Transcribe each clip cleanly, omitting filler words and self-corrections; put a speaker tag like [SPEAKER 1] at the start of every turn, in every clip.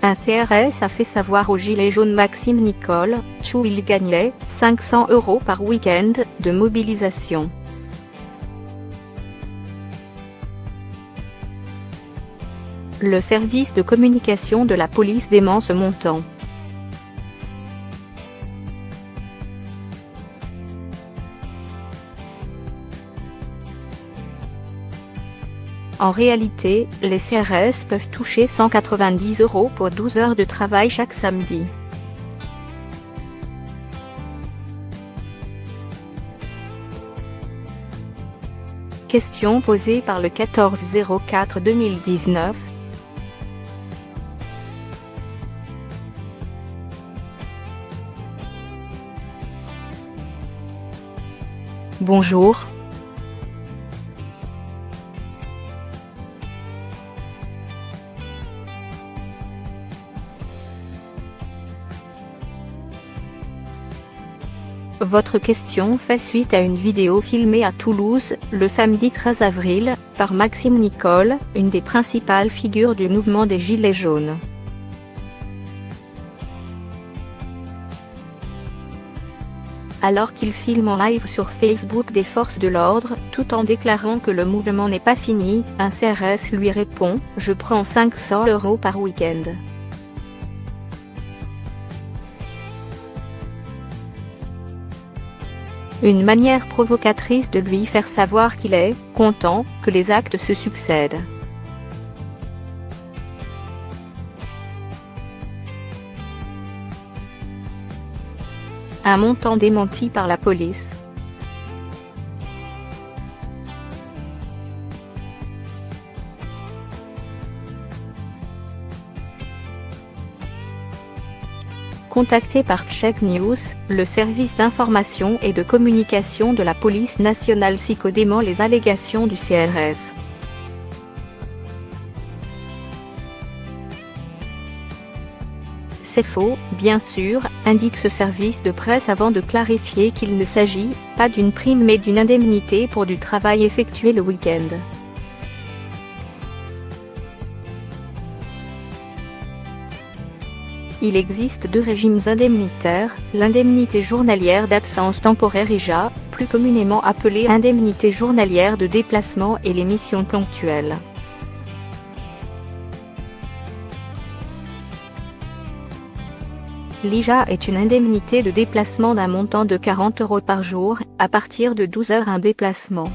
[SPEAKER 1] Un CRS a fait savoir au gilet jaune Maxime Nicole qu'il gagnait 500 € par week-end de mobilisation. Le service de communication de la police dément ce montant. En réalité, les CRS peuvent toucher 190 € pour 12 heures de travail chaque samedi. Question posée par le 14-04-2019. Bonjour. Votre question fait suite à une vidéo filmée à Toulouse, le samedi 13 avril, par Maxime Nicole, une des principales figures du mouvement des Gilets jaunes. Alors qu'il filme en live sur Facebook des forces de l'ordre, tout en déclarant que le mouvement n'est pas fini, un CRS lui répond « Je prends 500 € par week-end ». Une manière provocatrice de lui faire savoir qu'il est content que les actes se succèdent. Un montant démenti par la police. Contacté par Check News, le service d'information et de communication de la police nationale SICO dément les allégations du CRS. C'est faux, bien sûr, indique ce service de presse avant de clarifier qu'il ne s'agit pas d'une prime mais d'une indemnité pour du travail effectué le week-end. Il existe deux régimes indemnitaires, l'indemnité journalière d'absence temporaire IJA, plus communément appelée indemnité journalière de déplacement et les missions ponctuelles. L'IJA est une indemnité de déplacement d'un montant de 40 € par jour, à partir de 12 heures un déplacement.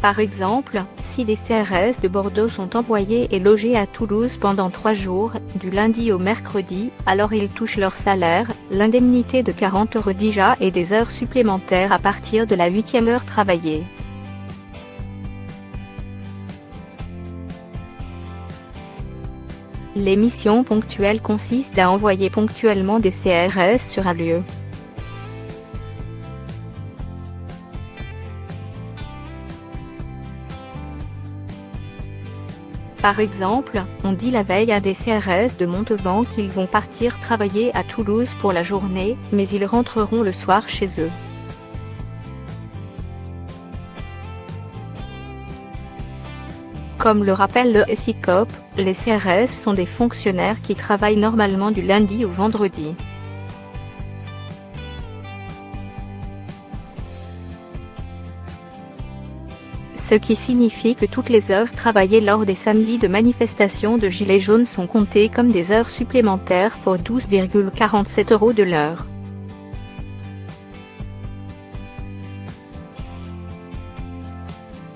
[SPEAKER 1] Par exemple, si des CRS de Bordeaux sont envoyés et logés à Toulouse pendant 3 jours, du lundi au mercredi, alors ils touchent leur salaire, l'indemnité de 40 € d'IJA et des heures supplémentaires à partir de la 8e heure travaillée. Les missions ponctuelles consistent à envoyer ponctuellement des CRS sur un lieu. Par exemple, on dit la veille à des CRS de Montauban qu'ils vont partir travailler à Toulouse pour la journée, mais ils rentreront le soir chez eux. Comme le rappelle le SICOP, les CRS sont des fonctionnaires qui travaillent normalement du lundi au vendredi. Ce qui signifie que toutes les heures travaillées lors des samedis de manifestation de Gilets jaunes sont comptées comme des heures supplémentaires pour 12,47 € de l'heure.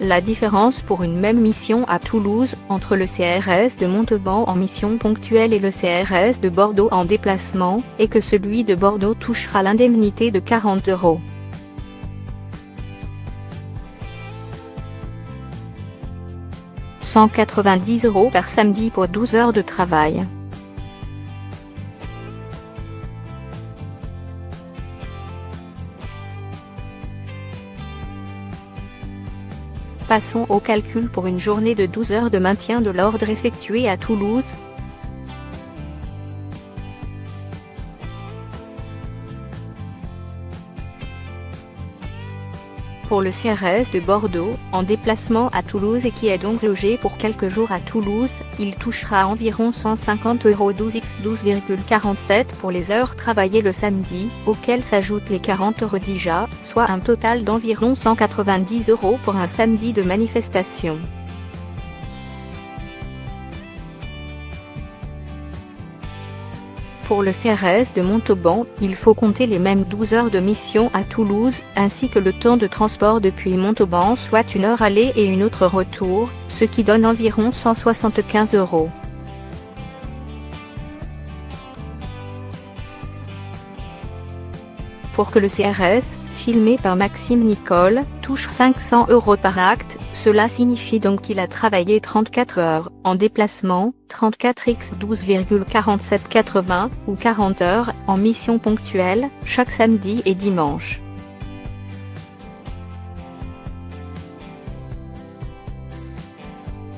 [SPEAKER 1] La différence pour une même mission à Toulouse, entre le CRS de Montauban en mission ponctuelle et le CRS de Bordeaux en déplacement, est que celui de Bordeaux touchera l'indemnité de 40 €. « 190 € par samedi pour 12 heures de travail. Passons au calcul pour une journée de 12 heures de maintien de l'ordre effectuée à Toulouse. Pour le CRS de Bordeaux, en déplacement à Toulouse et qui est donc logé pour quelques jours à Toulouse, il touchera environ 150 € 12 x 12,47 pour les heures travaillées le samedi, auxquelles s'ajoutent les 40 € d'IJA, soit un total d'environ 190 € pour un samedi de manifestation. Pour le CRS de Montauban, il faut compter les mêmes 12 heures de mission à Toulouse, ainsi que le temps de transport depuis Montauban, soit 1 heure aller et 1 autre retour, ce qui donne environ 175 €. Pour que le CRS, filmé par Maxime Nicole, touche 500 € par acte, cela signifie donc qu'il a travaillé 34 heures, en déplacement, 34 x 12,4780, ou 40 heures, en mission ponctuelle, chaque samedi et dimanche.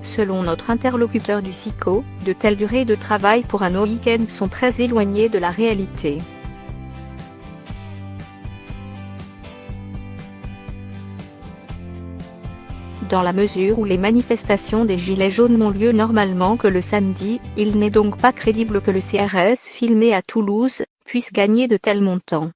[SPEAKER 1] Selon notre interlocuteur du SICO, de telles durées de travail pour un week-end sont très éloignées de la réalité. Dans la mesure où les manifestations des Gilets jaunes n'ont lieu normalement que le samedi, il n'est donc pas crédible que le CRS filmé à Toulouse puisse gagner de tels montants.